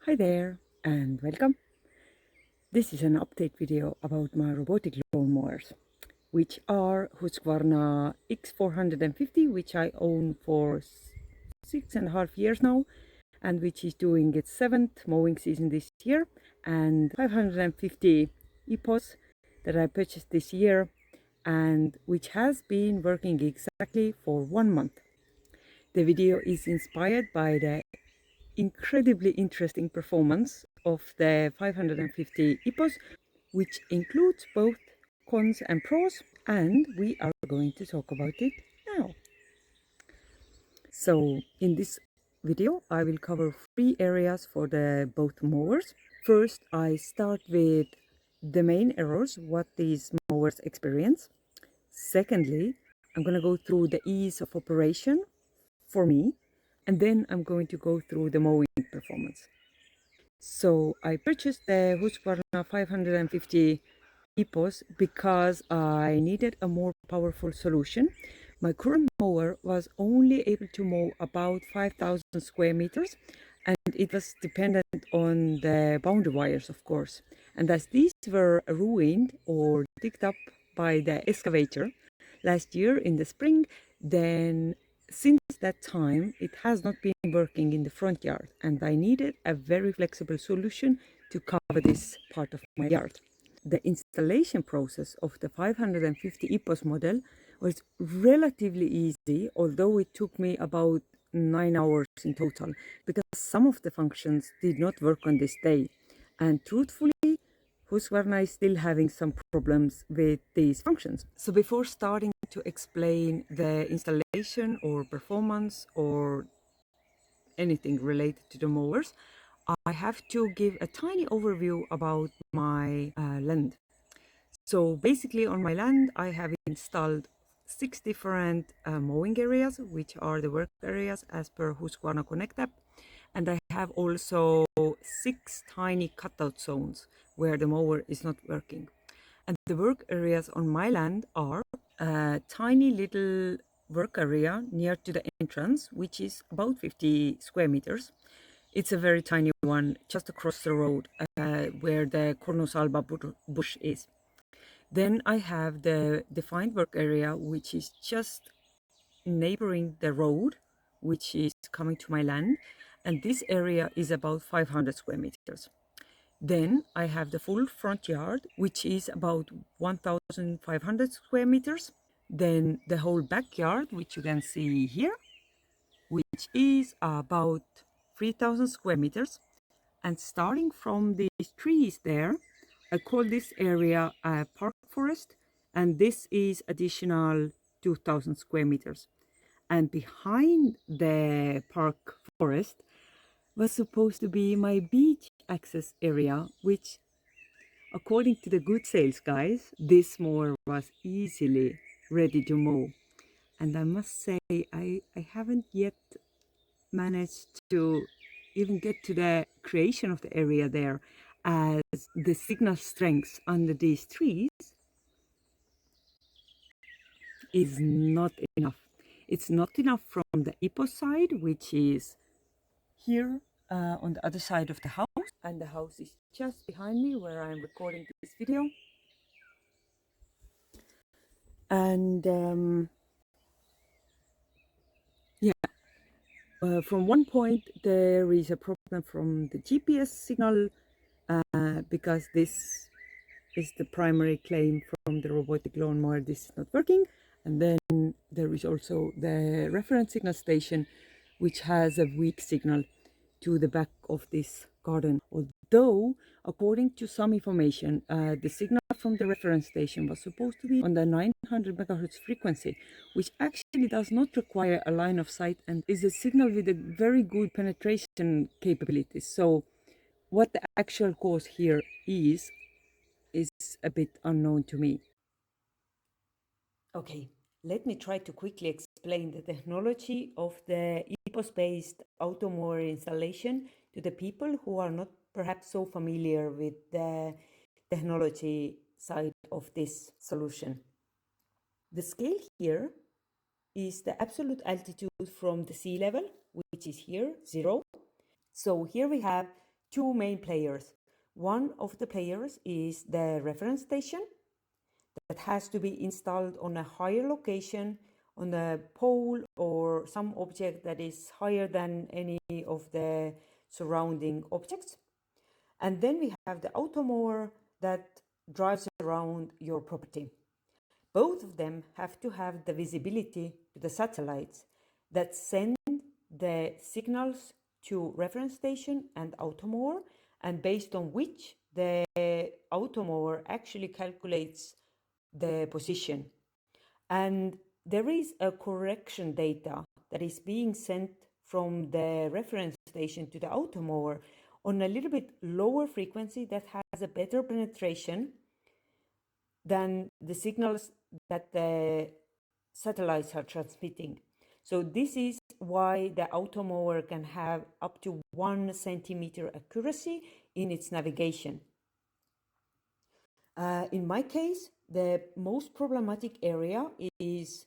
Hi there and welcome. This is an update video about my robotic lawn mowers, which are Husqvarna X450, which I own for 6.5 years now, and which is doing its 7th mowing season this year, and 550 EPOS that I purchased this year, and which has been working exactly for 1 month. The video is inspired by the incredibly interesting performance of the 550 EPOS, which includes both cons and pros, and we are going to talk about it now. So in this video I will cover 3 areas for the both mowers. First, I start with the main errors, what these mowers experience. Secondly, I'm going to go through the ease of operation for me, and then I'm going to go through the mowing performance. So I purchased the Husqvarna 550 EPOS because I needed a more powerful solution. My current mower was only able to mow about 5,000 square meters, and it was dependent on the boundary wires, of course. And as these were ruined or digged up by the excavator last year in the spring, then since that time it has not been working in the front yard, and I needed a very flexible solution to cover this part of my yard. The installation process of the 550 EPOS model was relatively easy, although it took me about 9 hours in total, because some of the functions did not work on this day. And truthfully, Husqvarna is still having some problems with these functions. So before starting to explain the installation or performance or anything related to the mowers, I have to give a tiny overview about my land. So basically on my land I have installed 6 different mowing areas, which are the work areas as per Husqvarna Connect app. And I have also 6 tiny cutout zones where the mower is not working. And the work areas on my land are a tiny little work area near to the entrance, which is about 50 square meters. It's a very tiny one just across the road where the Cornosalba bush is. Then I have the defined work area, which is just neighboring the road, which is coming to my land. And this area is about 500 square meters. Then I have the full front yard, which is about 1,500 square meters. Then the whole backyard, which you can see here, which is about 3,000 square meters. And starting from these trees there, I call this area Park Forrest, and this is additional 2,000 square meters. And behind the Park Forest was supposed to be my beach access area, which, according to the good sales guys, this mower was easily ready to mow. And I must say, I haven't yet managed to even get to the creation of the area there, as the signal strength under these trees is not enough. It's not enough from the EPOS side, which is here on the other side of the house, and the house is just behind me where I'm recording this video. And from one point there is a problem from the GPS signal, because this is the primary claim from the robotic lawnmower. This is not working. And then there is also the reference signal station, which has a weak signal to the back of this garden. Although, according to some information, the signal from the reference station was supposed to be on the 900 megahertz frequency, which actually does not require a line of sight and is a signal with a very good penetration capabilities. So what the actual cause here is a bit unknown to me. Okay, let me try to quickly explain the technology of the EPOS-based Automower installation to the people who are not perhaps so familiar with the technology side of this solution. The scale here is the absolute altitude from the sea level, which is here, 0. So here we have two main players. One of the players is the reference station that has to be installed on a higher location, on a pole or some object that is higher than any of the surrounding objects. And then we have the Automower that drives around your property. Both of them have to have the visibility to the satellites that send the signals to reference station and Automower, and based on which the Automower actually calculates the position. And there is a correction data that is being sent from the reference station to the Automower on a little bit lower frequency that has a better penetration than the signals that the satellites are transmitting. So this is why the Automower can have up to 1 centimeter accuracy in its navigation. In my case, the most problematic area is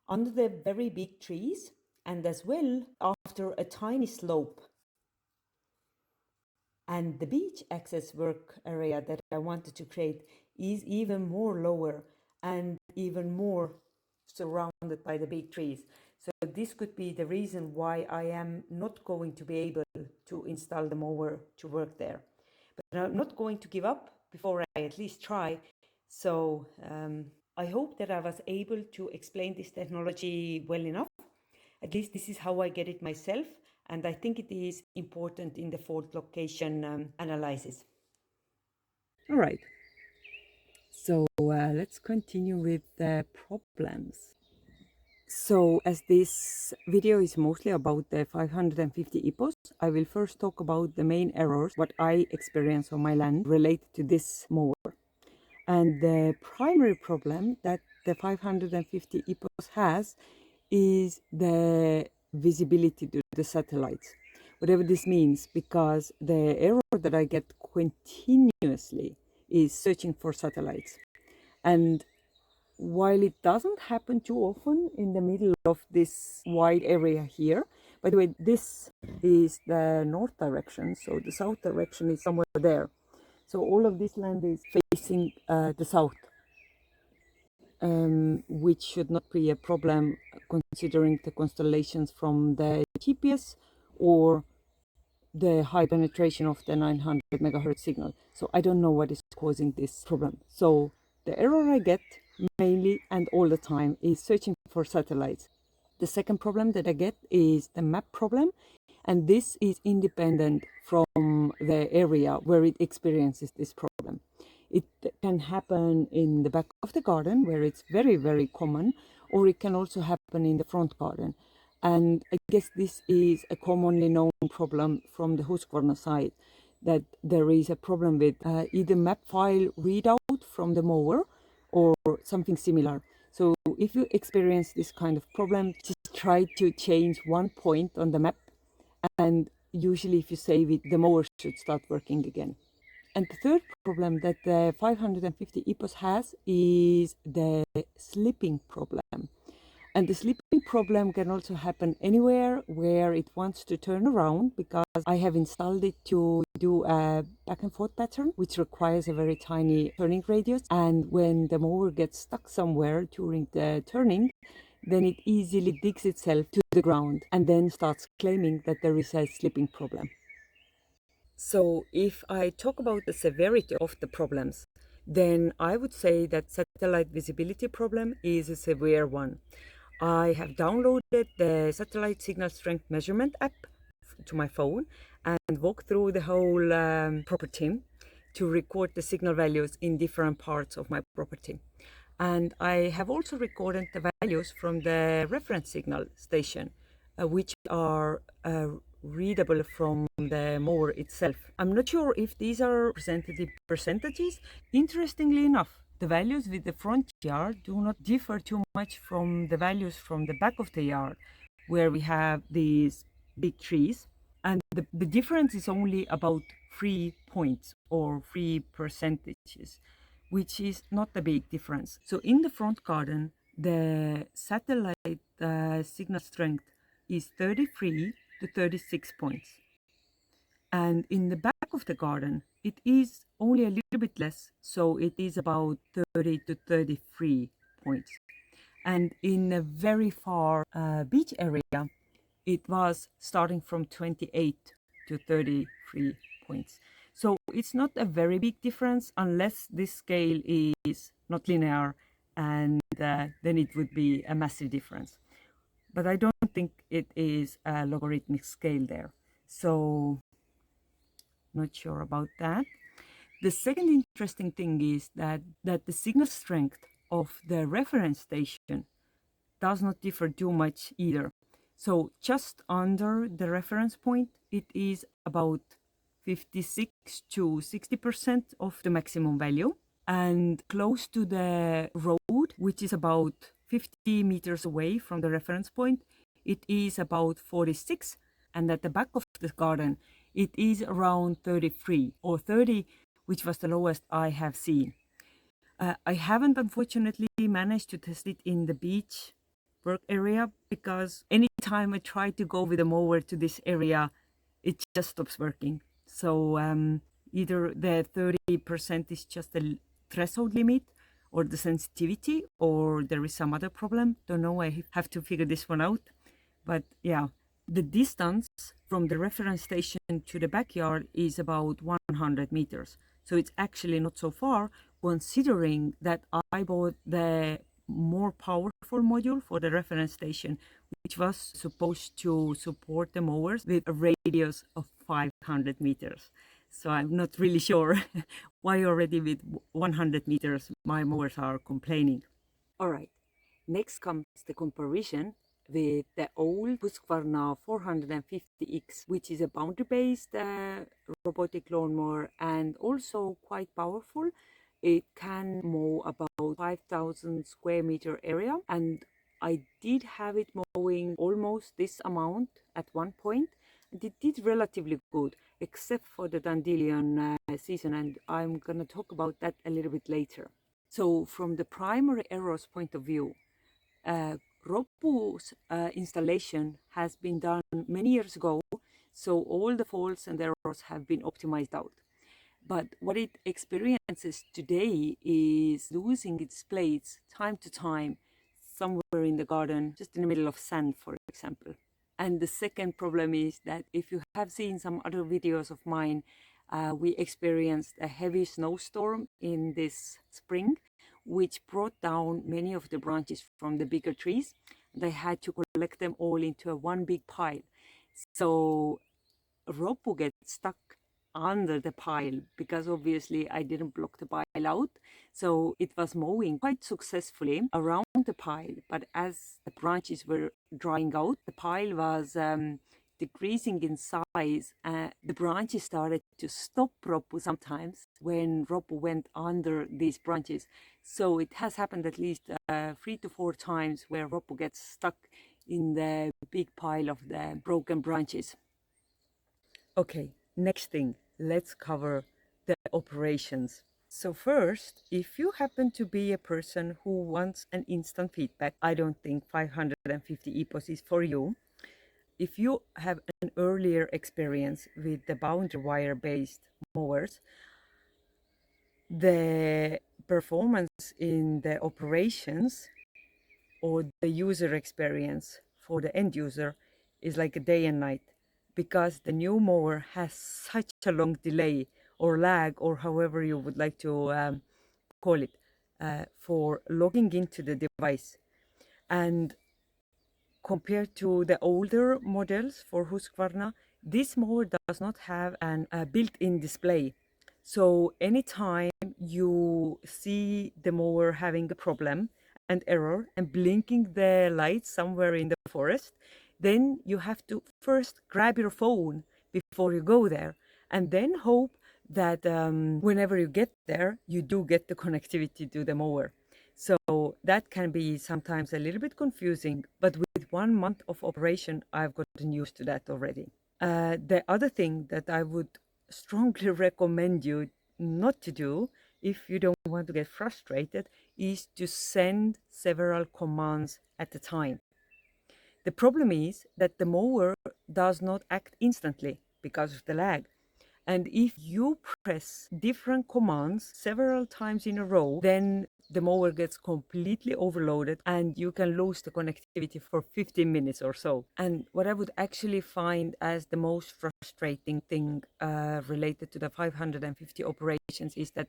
under the very big trees and as well after a tiny slope. And the beach access work area that I wanted to create is even more lower and even more surrounded by the big trees. So this could be the reason why I am not going to be able to install the mower to work there. But I'm not going to give up before I at least try. So I hope that I was able to explain this technology well enough. At least this is how I get it myself. And I think it is important in the fault location analysis. All right. So let's continue with the problems. So as this video is mostly about the 550 EPOS, I will first talk about the main errors, what I experience on my land related to this mower. And the primary problem that the 550 EPOS has is the visibility to the satellites. Whatever this means, because the error that I get continuously is searching for satellites. And while it doesn't happen too often in the middle of this wide area here, by the way, this is the north direction, so the south direction is somewhere there. So all of this land is facing the south, which should not be a problem considering the constellations from the GPS or the high penetration of the 900 megahertz signal. So I don't know what is causing this problem. So the error I get mainly and all the time is searching for satellites. The second problem that I get is the map problem, and this is independent from the area where it experiences this problem. It can happen in the back of the garden where it's very, very common, or it can also happen in the front garden. And I guess this is a commonly known problem from the Husqvarna side, that there is a problem with either map file readout from the mower or something similar. So if you experience this kind of problem, just try to change one point on the map, and usually if you save it, the mower should start working again. And the third problem that the 550 EPOS has is the slipping problem. And the slipping problem can also happen anywhere where it wants to turn around, because I have installed it to do a back and forth pattern, which requires a very tiny turning radius. And when the mower gets stuck somewhere during the turning, then it easily digs itself to the ground and then starts claiming that there is a slipping problem. So if I talk about the severity of the problems, then I would say that satellite visibility problem is a severe one. I have downloaded the satellite signal strength measurement app to my phone and walked through the whole property to record the signal values in different parts of my property. And I have also recorded the values from the reference signal station, which are readable from the mower itself. I'm not sure if these are representative percentages. Interestingly enough, the values with the front yard do not differ too much from the values from the back of the yard, where we have these big trees. And the difference is only about 3 points or 3 percentages, which is not a big difference. So in the front garden, the satellite signal strength is 33 to 36 points. And in the back back of the garden, it is only a little bit less, so it is about 30 to 33 points. And in a very far beach area, it was starting from 28 to 33 points. So it's not a very big difference unless this scale is not linear, and then it would be a massive difference. But I don't think it is a logarithmic scale there. So not sure about that. The second interesting thing is that the signal strength of the reference station does not differ too much either. So just under the reference point, it is about 56 to 60% of the maximum value. And close to the road, which is about 50 meters away from the reference point, it is about 46. And at the back of the garden, it is around 33 or 30, which was the lowest I have seen. I haven't unfortunately managed to test it in the beach work area, because anytime I try to go with a mower to this area, it just stops working. So either the 30% is just the threshold limit, or the sensitivity, or there is some other problem. Don't know, I have to figure this one out. But yeah, the distance from the reference station to the backyard is about 100 meters. So it's actually not so far, considering that I bought the more powerful module for the reference station, which was supposed to support the mowers with a radius of 500 meters. So I'm not really sure why already with 100 meters my mowers are complaining. All right, next comes the comparison with the old Husqvarna 450X, which is a boundary-based robotic lawnmower and also quite powerful. It can mow about 5,000 square meter area, and I did have it mowing almost this amount at one point, and it did relatively good, except for the Dandelion season, and I'm gonna talk about that a little bit later. So from the primary errors point of view, ROPU's installation has been done many years ago, so all the faults and errors have been optimized out. But what it experiences today is losing its blades time to time, somewhere in the garden, just in the middle of sand, for example. And the second problem is that if you have seen some other videos of mine, we experienced a heavy snowstorm in this spring, which brought down many of the branches from the bigger trees. They had to collect them all into one big pile. So Ropu gets stuck under the pile, because obviously I didn't block the pile out. So it was mowing quite successfully around the pile, but as the branches were drying out, the pile was decreasing in size. The branches started to stop Ropu sometimes when Ropu went under these branches. So it has happened at least 3 to 4 times where Ropu gets stuck in the big pile of the broken branches. Okay, next thing, let's cover the operations. So first, if you happen to be a person who wants an instant feedback, I don't think 550 EPOS is for you. If you have an earlier experience with the boundary wire based mowers, the performance in the operations or the user experience for the end user is like a day and night, because the new mower has such a long delay or lag, or however you would like to call it, for logging into the device. And compared to the older models for Husqvarna, this mower does not have a built-in display. So anytime you see the mower having a problem and error and blinking the lights somewhere in the forest, then you have to first grab your phone before you go there, and then hope that whenever you get there, you do get the connectivity to the mower. So that can be sometimes a little bit confusing, but with 1 month of operation, I've gotten used to that already. The other thing that I would strongly recommend you not to do if you don't want to get frustrated is to send several commands at a time. The problem is that the mower does not act instantly because of the lag. And if you press different commands several times in a row, then the mower gets completely overloaded and you can lose the connectivity for 15 minutes or so. And what I would actually find as the most frustrating thing related to the 550 operations is that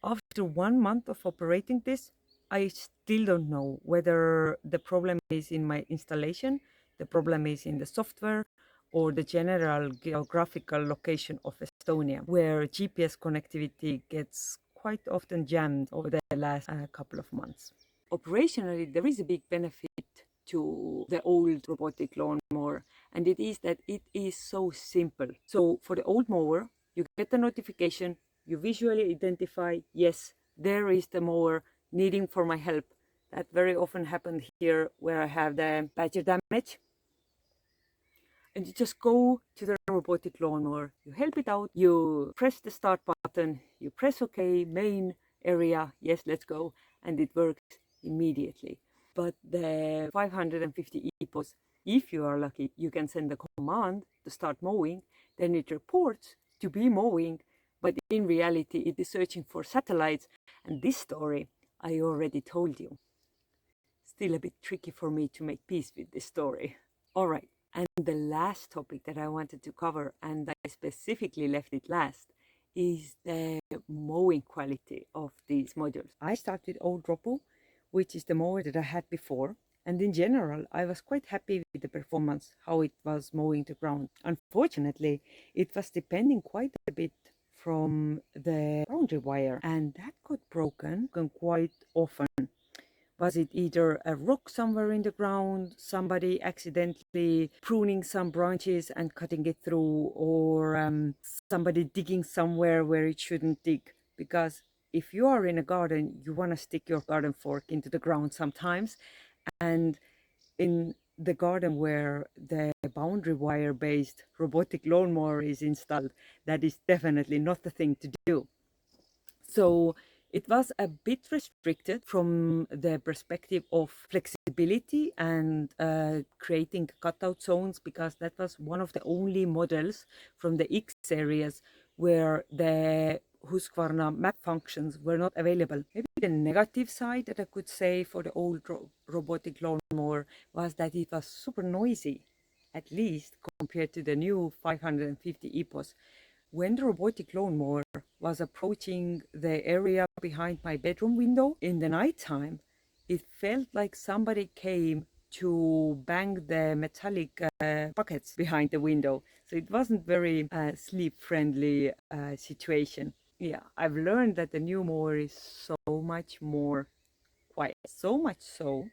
after 1 month of operating this, I still don't know whether the problem is in my installation, the problem is in the software, or the general geographical location of Estonia, where GPS connectivity gets quite often jammed over the last couple of months. Operationally, there is a big benefit to the old robotic lawnmower, and it is that it is so simple. So for the old mower, you get the notification, you visually identify, yes, there is the mower needing for my help. That very often happened here where I have the badger damage. And you just go to the robotic lawnmower, you help it out, you press the start button, you press OK, main area, yes, let's go, and it works immediately. But the 550 EPOS, if you are lucky, you can send a command to start mowing, then it reports to be mowing, but in reality it is searching for satellites, and this story I already told you. Still a bit tricky for me to make peace with this story. All right. And the last topic that I wanted to cover, and I specifically left it last, is the mowing quality of these modules. I started old Ropo, which is the mower that I had before. And in general, I was quite happy with the performance, how it was mowing the ground. Unfortunately, it was depending quite a bit from the boundary wire, and that got broken quite often. Was it either a rock somewhere in the ground, somebody accidentally pruning some branches and cutting it through, or somebody digging somewhere where it shouldn't dig? Because if you are in a garden, you want to stick your garden fork into the ground sometimes. And in the garden where the boundary wire based robotic lawnmower is installed, that is definitely not the thing to do. So it was a bit restricted from the perspective of flexibility and creating cutout zones, because that was one of the only models from the X series where the Husqvarna map functions were not available. Maybe the negative side that I could say for the old robotic lawnmower was that it was super noisy, at least compared to the new 550 EPOS. When the robotic lawnmower was approaching the area behind my bedroom window in the nighttime, it felt like somebody came to bang the metallic buckets behind the window. So it wasn't very sleep-friendly situation. Yeah, I've learned that the new mower is so much more quiet. So much so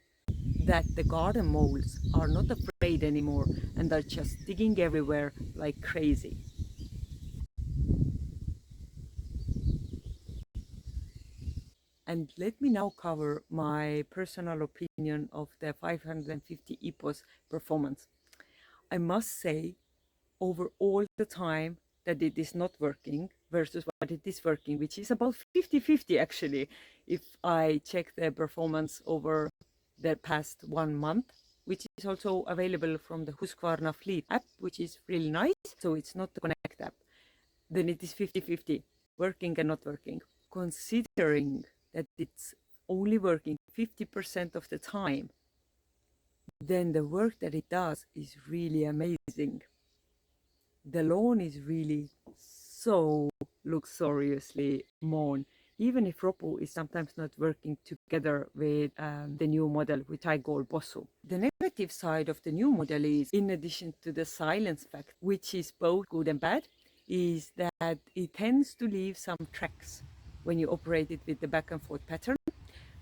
that the garden moles are not afraid anymore and are just digging everywhere like crazy. And let me now cover my personal opinion of the 550 EPOS performance. I must say, over all the time that it is not working versus what it is working, which is about 50-50 actually, if I check the performance over the past 1 month, which is also available from the Husqvarna Fleet app, which is really nice. So it's not the Connect app. Then it is 50-50, working and not working. Considering that it's only working 50% of the time, then the work that it does is really amazing. The lawn is really so luxuriously mown, even if Ropo is sometimes not working together with the new model, which I call Bossu. The negative side of the new model is, in addition to the silence fact, which is both good and bad, is that it tends to leave some tracks when you operate it with the back and forth pattern.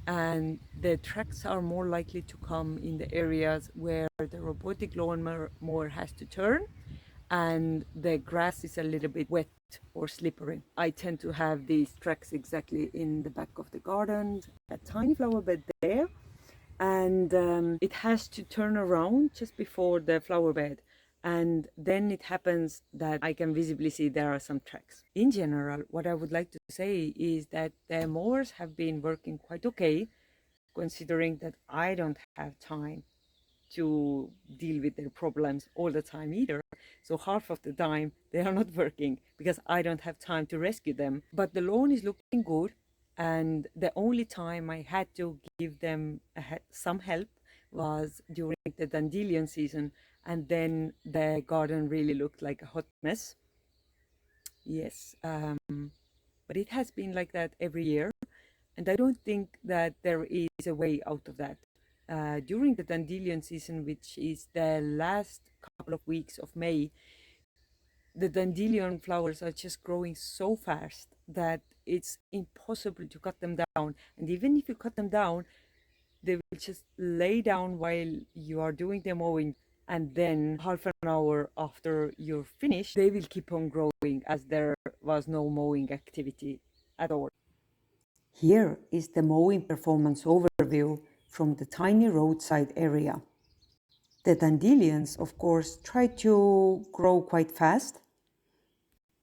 And the tracks are more likely to come in the areas where the robotic lawnmower has to turn and the grass is a little bit wet or slippery. I tend to have these tracks exactly in the back of the garden, a tiny flower bed there, and it has to turn around just before the flower bed. And then it happens that I can visibly see there are some tracks. In general, what I would like to say is that the mowers have been working quite okay, considering that I don't have time to deal with their problems all the time either. So half of the time they are not working because I don't have time to rescue them. But the lawn is looking good, and the only time I had to give them some help was during the dandelion season, and then the garden really looked like a hot mess. Yes, but it has been like that every year, and I don't think that there is a way out of that. During the dandelion season, which is the last couple of weeks of May, the dandelion flowers are just growing so fast that it's impossible to cut them down. And even if you cut them down, they will just lay down while you are doing the mowing, and then half an hour after you're finished, they will keep on growing as there was no mowing activity at all. Here is the mowing performance overview from the tiny roadside area. The dandelions, of course, try to grow quite fast,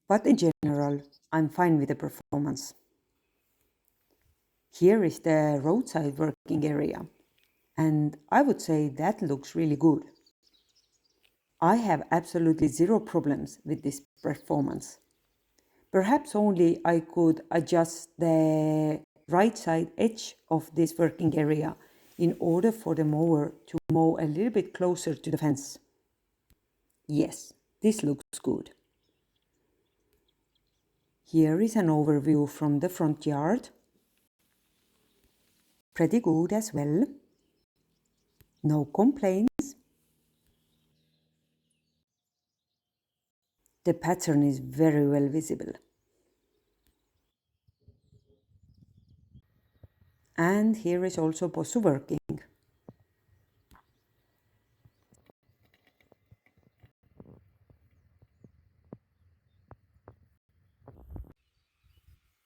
but in general, I'm fine with the performance. Here is the roadside working area, and I would say that looks really good. I have absolutely zero problems with this performance. Perhaps only I could adjust the right side edge of this working area in order for the mower to mow a little bit closer to the fence. Yes, this looks good. Here is an overview from the front yard. Pretty good as well. No complaints. The pattern is very well visible. And here is also Bosu working.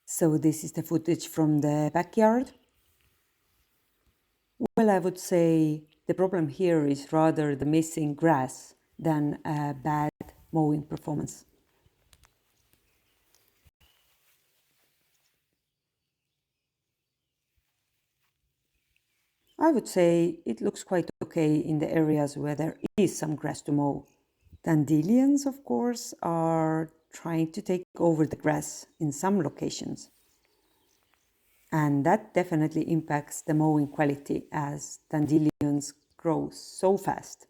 So this is the footage from the backyard. Well, I would say the problem here is rather the missing grass than a bad mowing performance. I would say it looks quite okay in the areas where there is some grass to mow. Dandelions, of course, are trying to take over the grass in some locations. And that definitely impacts the mowing quality as dandelions grow so fast.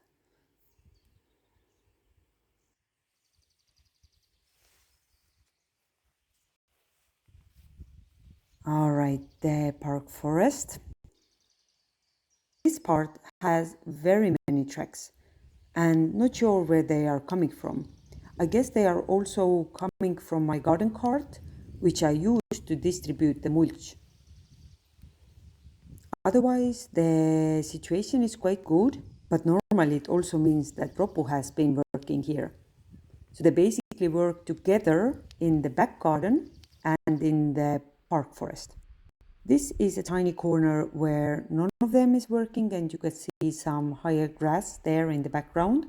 All right, the Park Forest. This part has very many tracks, and not sure where they are coming from. I guess they are also coming from my garden cart, which I use to distribute the mulch. Otherwise, the situation is quite good, but normally it also means that Ropu has been working here. So they basically work together in the back garden and in the Park Forest. This is a tiny corner where none of them is working, and you can see some higher grass there in the background.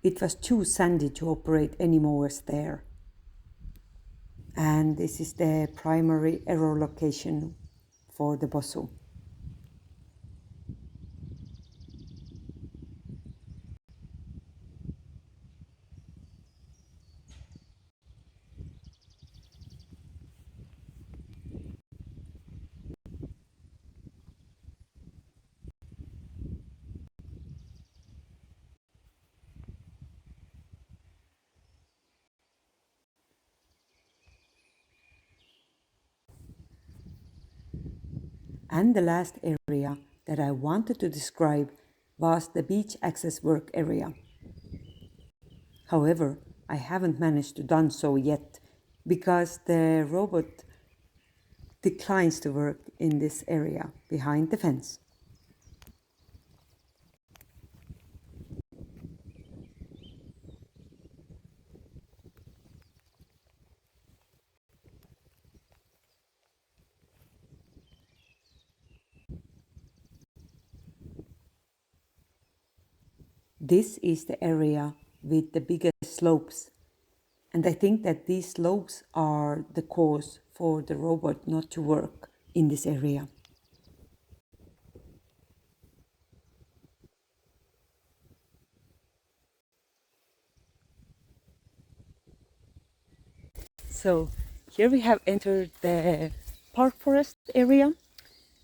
It was too sandy to operate any mowers there. And this is the primary error location for the Bosu. And the last area that I wanted to describe was the beach access work area. However, I haven't managed to done so yet because the robot declines to work in this area behind the fence. This is the area with the biggest slopes, and I think that these slopes are the cause for the robot not to work in this area. So here we have entered the Park Forest area,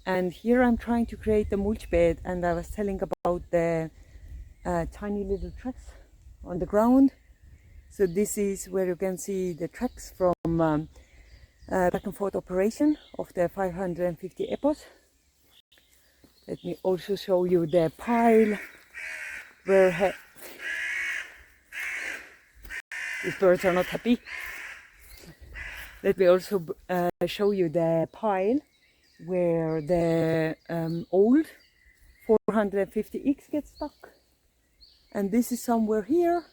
and here I'm trying to create a mulch bed, and I was telling about the tiny little tracks on the ground. So this is where you can see the tracks from back and forth operation of the 550 EPOS. Let me also show you the pile where these birds are not happy. Let me also show you the pile where the old 450X gets stuck. And this is somewhere here,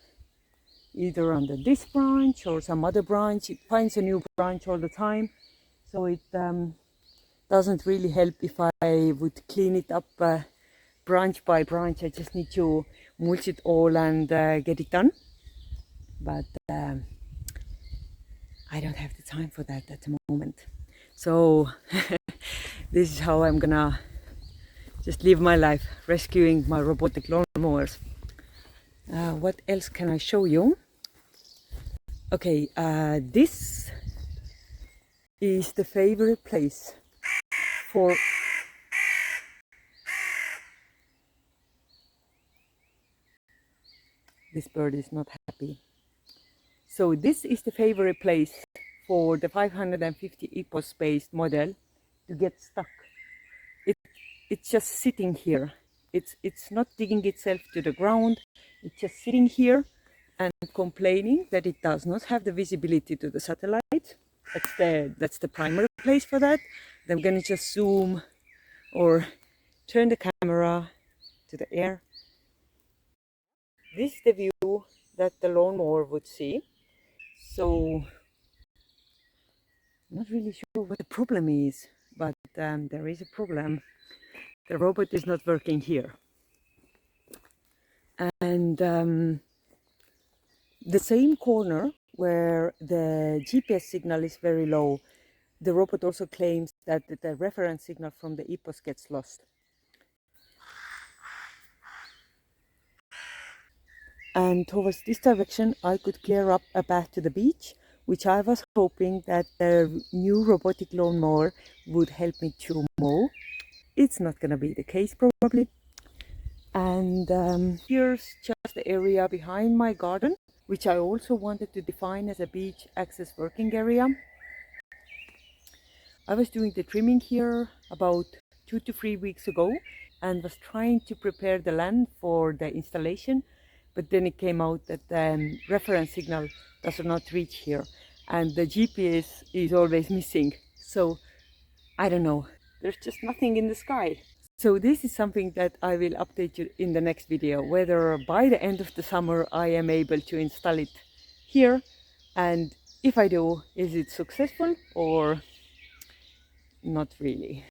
either under this branch or some other branch. It finds a new branch all the time. So it doesn't really help if I would clean it up branch by branch. I just need to mulch it all and get it done. But I don't have the time for that at the moment. So this is how I'm gonna just live my life, rescuing my robotic lawn mowers. What else can I show you? Okay, this is the favorite place for this bird is not happy. So this is the favorite place for the 550 EPOS based model to get stuck. It's just sitting here. It's not digging itself to the ground. It's just sitting here and complaining that it does not have the visibility to the satellite. That's the primary place for that. Then I'm gonna just zoom or turn the camera to the air. This is the view that the lawnmower would see. So I'm not really sure what the problem is, but there is a problem. The robot is not working here. And the same corner where the GPS signal is very low, the robot also claims that the reference signal from the EPOS gets lost. And towards this direction, I could clear up a path to the beach, which I was hoping that the new robotic lawnmower would help me to mow. It's not going to be the case probably. And here's just the area behind my garden, which I also wanted to define as a beach access working area. I was doing the trimming here about 2 to 3 weeks ago and was trying to prepare the land for the installation, but then it came out that the reference signal does not reach here and the GPS is always missing. So I don't know, there's just nothing in the sky. So this is something that I will update you in the next video, whether by the end of the summer I am able to install it here, and if I do, is it successful or not really.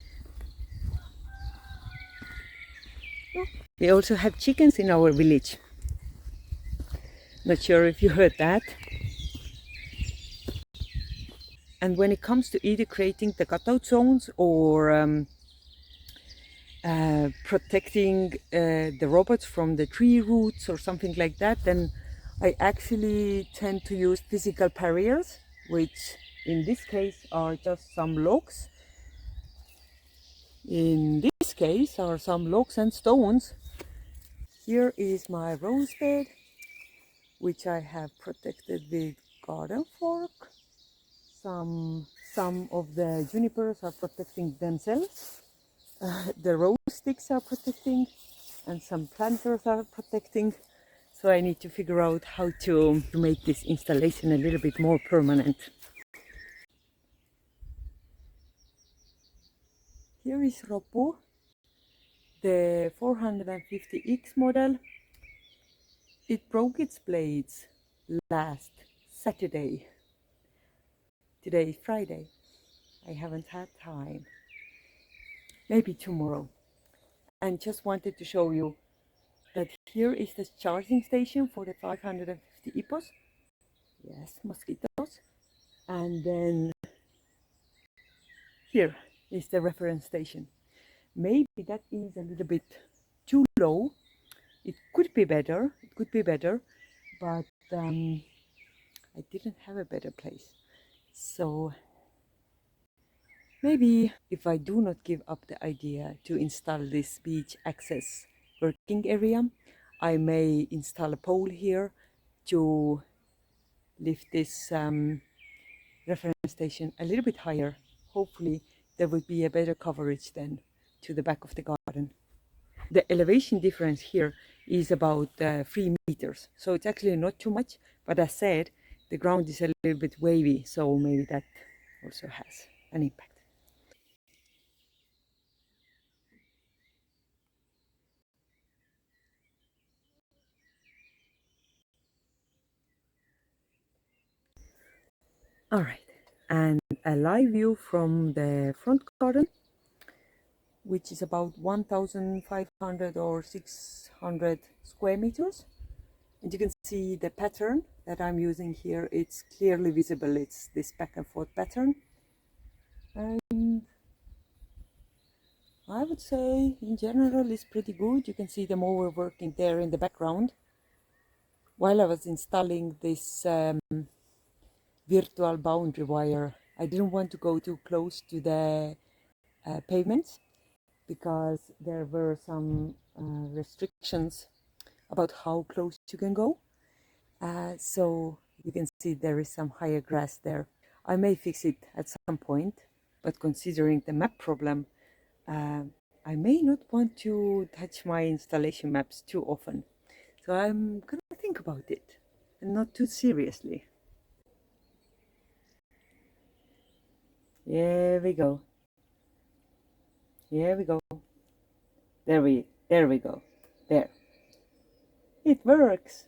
We also have chickens in our village. Not sure if you heard that. And when it comes to either creating the cutout zones or protecting the robots from the tree roots or something like that, then I actually tend to use physical barriers, which in this case are just some logs. In this case are some logs and stones. Here is my rose bed, which I have protected with garden fork. Some of the junipers are protecting themselves. The rose sticks are protecting, and some planters are protecting. So I need to figure out how to make this installation a little bit more permanent. Here is Ropo, the 450X model. It broke its blades last Saturday. Today is Friday. I haven't had time. Maybe tomorrow. And just wanted to show you that here is the charging station for the 550 EPOS. Yes, mosquitoes. And then here is the reference station. Maybe that is a little bit too low. It could be better. But I didn't have a better place. So maybe if I do not give up the idea to install this beach access working area, I may install a pole here to lift this reference station a little bit higher. Hopefully there will be a better coverage then to the back of the garden. The elevation difference here is about 3 meters, so it's actually not too much, but as said, the ground is a little bit wavy, so maybe that also has an impact. All right, and a live view from the front garden, which is about 1,500 or 600 square meters. And you can see the pattern that I'm using here. It's clearly visible. It's this back and forth pattern. And I would say in general it's pretty good. You can see the mower working there in the background. While I was installing this virtual boundary wire, I didn't want to go too close to the pavements because there were some restrictions about how close you can go. So you can see there is some higher grass there. I may fix it at some point, but considering the map problem, I may not want to touch my installation maps too often. So I'm gonna think about it, and not too seriously. Here we go. Here we go. There we go. There. It works.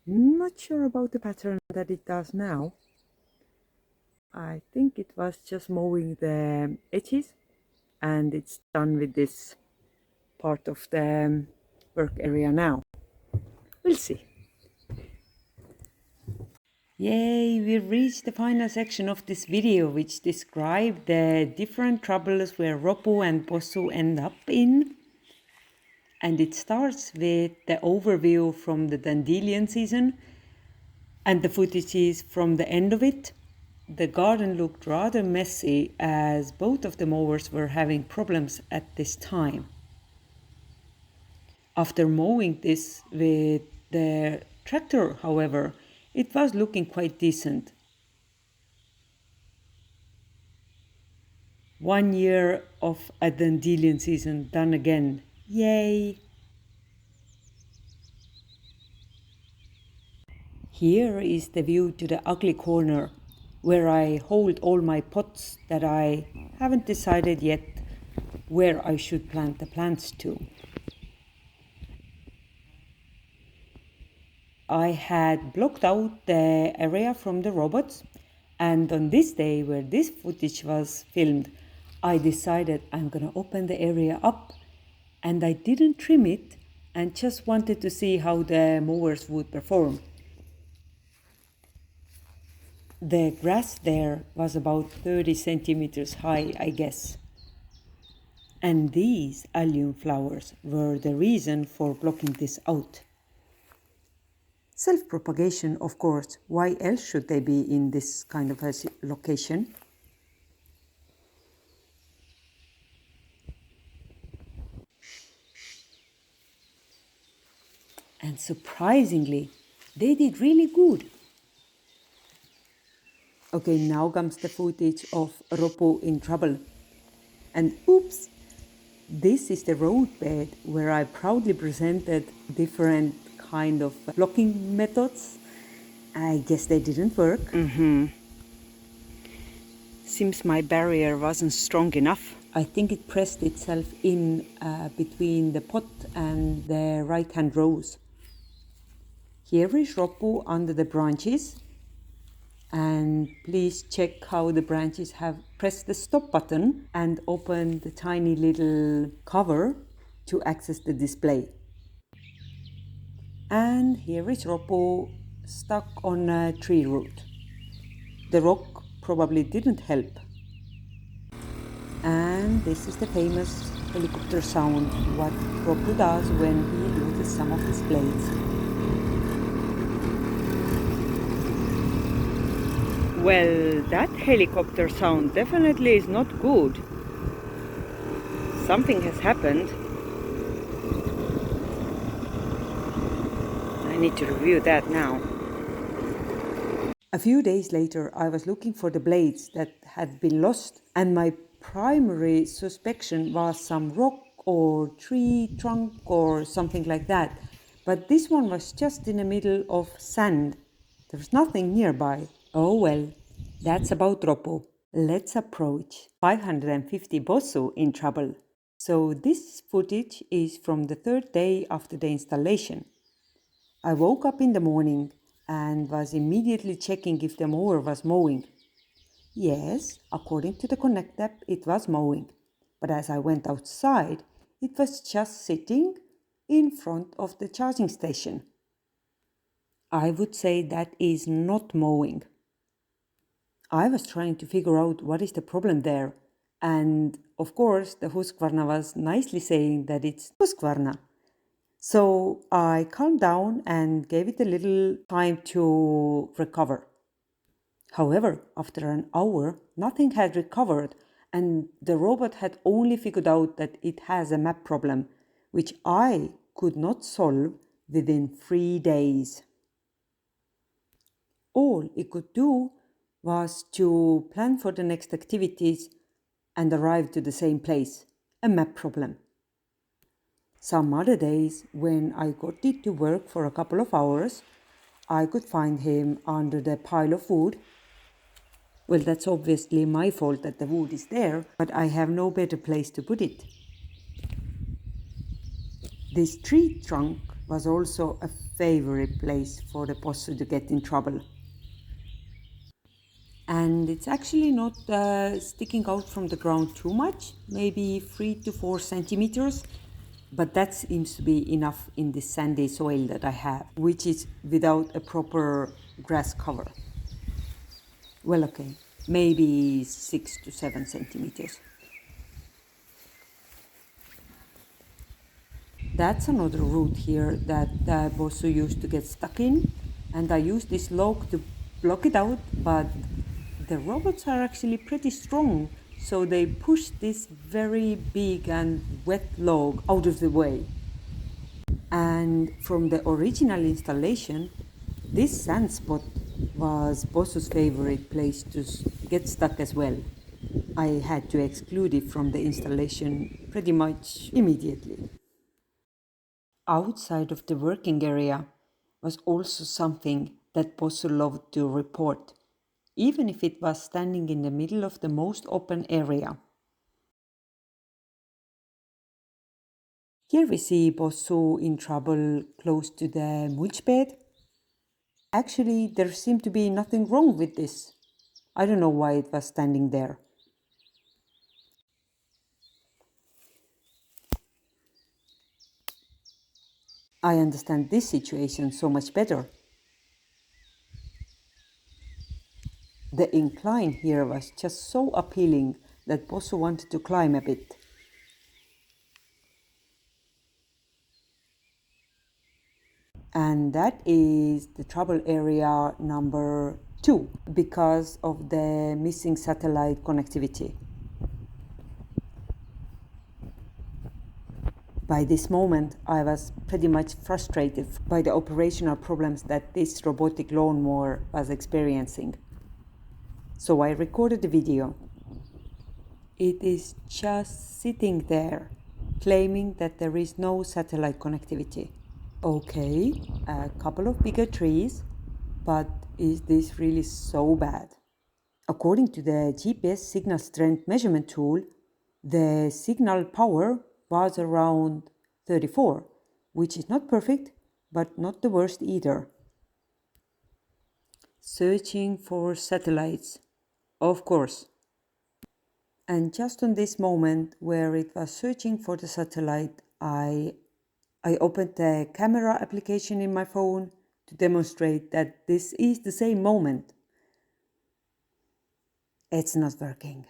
Not sure about the pattern that it does now. I think it was just mowing the edges, and it's done with this part of the work area now. We'll see. Yay, we reached the final section of this video, which described the different troubles where Ropo and Bosso end up in. And it starts with the overview from the Dandelion season and the footages from the end of it. The garden looked rather messy as both of the mowers were having problems at this time. After mowing this with the tractor, however, it was looking quite decent. 1 year of a Dandelion season done again. Yay! Here is the view to the ugly corner where I hold all my pots that I haven't decided yet where I should plant the plants to. I had blocked out the area from the robots, and on this day where this footage was filmed, I decided I'm gonna open the area up, and I didn't trim it and just wanted to see how the mowers would perform. The grass there was about 30 centimeters high, I guess. And these allium flowers were the reason for blocking this out. Self-propagation, of course. Why else should they be in this kind of a location? And surprisingly, they did really good. Okay, now comes the footage of Ropo in trouble. And oops, this is the roadbed where I proudly presented different kind of blocking methods. I guess they didn't work. Seems my barrier wasn't strong enough. I think it pressed itself in between the pot and the right-hand rows. Here is Ropo under the branches. And please check how the branches have pressed the stop button and opened the tiny little cover to access the display. And here is Ropo stuck on a tree root. The rock probably didn't help. And this is the famous helicopter sound, what Ropo does when he loses some of his blades. Well, that helicopter sound definitely is not good. Something has happened. I need to review that now. A few days later, I was looking for the blades that had been lost, and my primary suspicion was some rock or tree trunk or something like that. But this one was just in the middle of sand. There was nothing nearby. Oh well, that's about Ropo. Let's approach 550 Bosu in trouble. So this footage is from the third day after the installation. I woke up in the morning and was immediately checking if the mower was mowing. Yes, according to the Connect app, it was mowing. But as I went outside, it was just sitting in front of the charging station. I would say that is not mowing. I was trying to figure out what is the problem there. And of course, the Husqvarna was nicely saying that it's Husqvarna. So I calmed down and gave it a little time to recover. However, after an hour, nothing had recovered, and the robot had only figured out that it has a map problem, which I could not solve within 3 days. All it could do was to plan for the next activities and arrive to the same place, a map problem. Some other days, when I got it to work for a couple of hours, I could find him under the pile of wood. Well, that's obviously my fault that the wood is there, but I have no better place to put it. This tree trunk was also a favorite place for the possum to get in trouble. And it's actually not sticking out from the ground too much, maybe 3 to 4 centimeters. But that seems to be enough in the sandy soil that I have, which is without a proper grass cover. Well, okay, maybe 6 to 7 centimeters. That's another route here that the Bosu used to get stuck in, and I used this log to block it out, but the robots are actually pretty strong, so they push this very big and wet log out of the way. And from the original installation, this sand spot was Bosu's favorite place to get stuck as well. I had to exclude it from the installation pretty much immediately. Outside of the working area was also something that Bosu loved to report, even if it was standing in the middle of the most open area. Here we see Bosu in trouble close to the mulch bed. Actually, there seemed to be nothing wrong with this. I don't know why it was standing there. I understand this situation so much better. The incline here was just so appealing that Bosu wanted to climb a bit. And that is the trouble area number 2 because of the missing satellite connectivity. By this moment, I was pretty much frustrated by the operational problems that this robotic lawnmower was experiencing. So I recorded the video. It is just sitting there, claiming that there is no satellite connectivity. Okay, a couple of bigger trees, but is this really so bad? According to the GPS signal strength measurement tool, the signal power was around 34, which is not perfect, but not the worst either. Searching for satellites, of course. And just on this moment where it was searching for the satellite, I opened the camera application in my phone to demonstrate that this is the same moment. It's not working.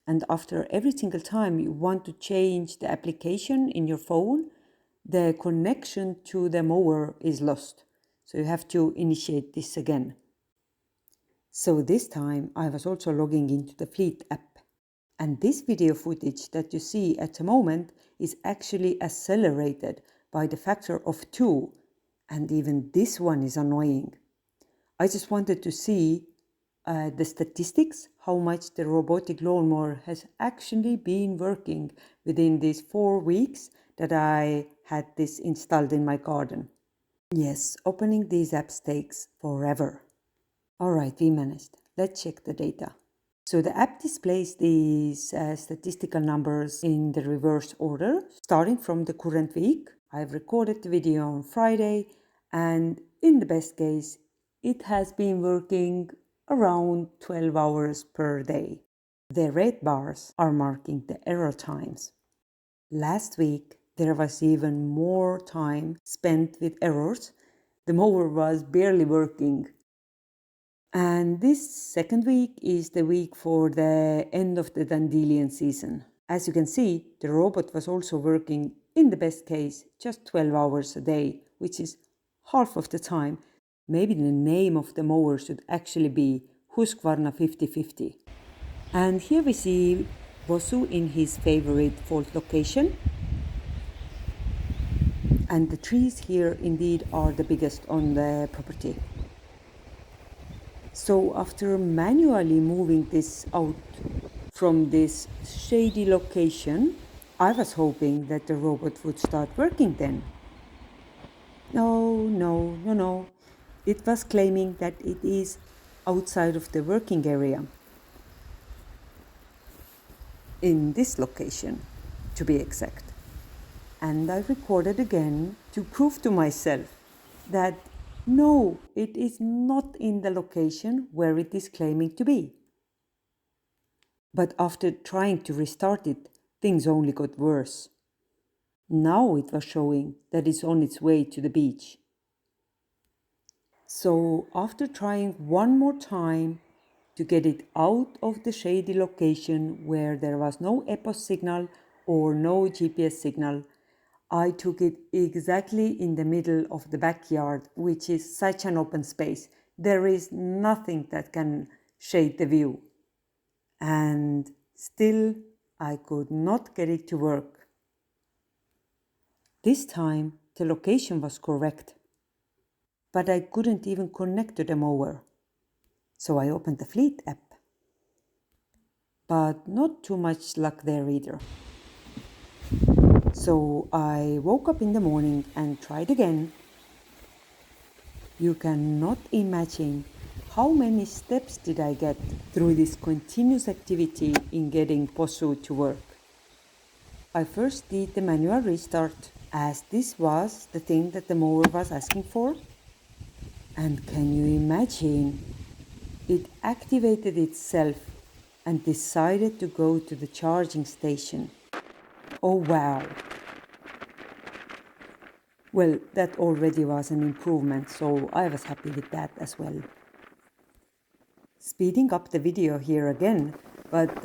And after every single time you want to change the application in your phone, the connection to the mower is lost. So you have to initiate this again. So this time I was also logging into the Fleet app. And this video footage that you see at the moment is actually accelerated by the factor of 2. And even this one is annoying. I just wanted to see the statistics, how much the robotic lawnmower has actually been working within these 4 weeks that I had this installed in my garden. Yes, opening these apps takes forever. Alright, we managed. Let's check the data. So the app displays these statistical numbers in the reverse order, starting from the current week. I've recorded the video on Friday, and in the best case, it has been working around 12 hours per day. The red bars are marking the error times. Last week, there was even more time spent with errors. The mower was barely working. And this second week is the week for the end of the Dandelion season. As you can see, the robot was also working, in the best case, just 12 hours a day, which is half of the time. Maybe the name of the mower should actually be Husqvarna 50/50. And here we see Bosu in his favorite fault location. And the trees here indeed are the biggest on the property. So after manually moving this out from this shady location, I was hoping that the robot would start working then. No. It was claiming that it is outside of the working area. In this location, to be exact. And I recorded again to prove to myself that no, it is not in the location where it is claiming to be. But after trying to restart it, things only got worse. Now it was showing that it's on its way to the beach. So after trying one more time to get it out of the shady location where there was no EPOS signal or no GPS signal, I took it exactly in the middle of the backyard, which is such an open space. There is nothing that can shade the view. And still, I could not get it to work. This time, the location was correct, but I couldn't even connect to the mower. So I opened the Fleet app. But not too much luck there either. So I woke up in the morning and tried again. You cannot imagine how many steps did I get through this continuous activity in getting Bosu to work. I first did the manual restart, as this was the thing that the mower was asking for. And can you imagine? It activated itself and decided to go to the charging station. Oh wow! Well, that already was an improvement, so I was happy with that as well. Speeding up the video here again, but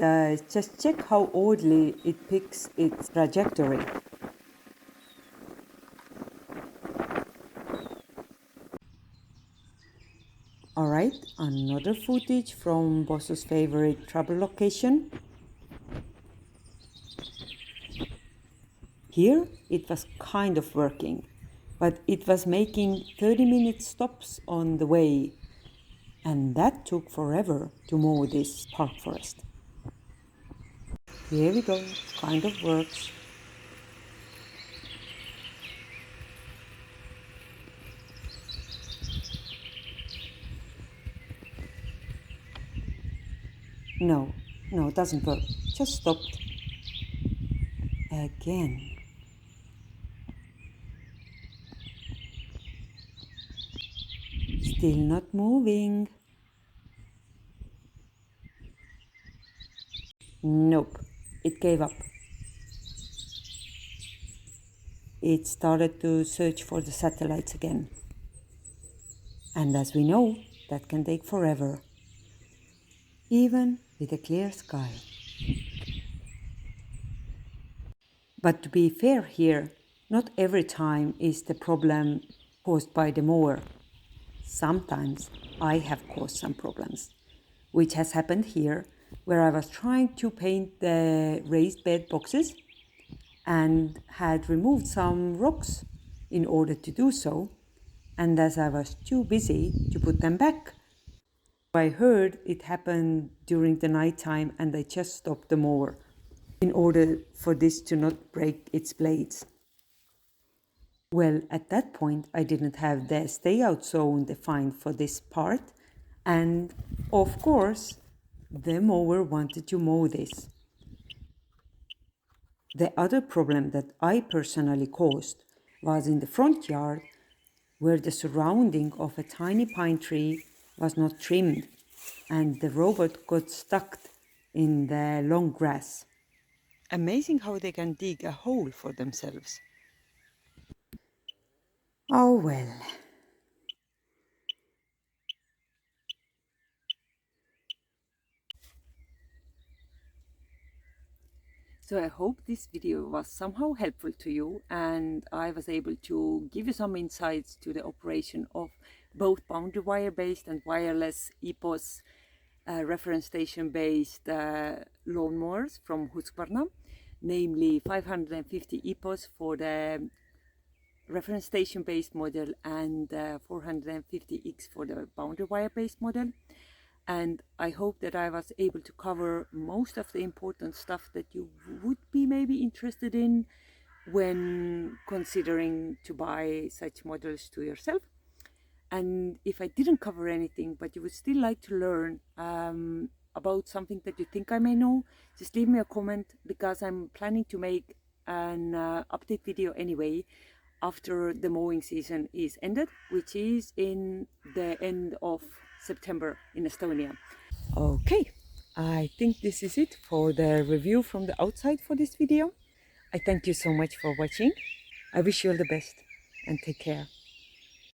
just check how oddly it picks its trajectory. Alright, another footage from Bosu's favorite trouble location. Here it was kind of working, but it was making 30-minute stops on the way, and that took forever to mow this Park Forrest. Here we go, kind of works. No, it doesn't work. Just stopped. Again. Still not moving. Nope, it gave up. It started to search for the satellites again. And as we know, that can take forever. Even with a clear sky. But to be fair here, not every time is the problem caused by the mower. Sometimes I have caused some problems. which has happened here, where I was trying to paint the raised bed boxes and had removed some rocks in order to do so. And as I was too busy to put them back, I heard it happened during the night time, and I just stopped the mower in order for this to not break its blades. Well, at that point, I didn't have the stay out zone defined for this part, and of course, the mower wanted to mow this. The other problem that I personally caused was in the front yard, where the surrounding of a tiny pine tree was not trimmed, and the robot got stuck in the long grass. Amazing how they can dig a hole for themselves. Oh well. So I hope this video was somehow helpful to you, and I was able to give you some insights to the operation of both boundary wire based and wireless EPOS reference station based lawnmowers from Husqvarna, namely 550 EPOS for the reference station based model and 450X for the boundary wire based model. And I hope that I was able to cover most of the important stuff that you would be maybe interested in when considering to buy such models to yourself. And if I didn't cover anything, but you would still like to learn about something that you think I may know, just leave me a comment, because I'm planning to make an update video anyway after the mowing season is ended, which is in the end of September in Estonia. Okay, I think this is it for the review from the outside for this video. I thank you so much for watching. I wish you all the best and take care.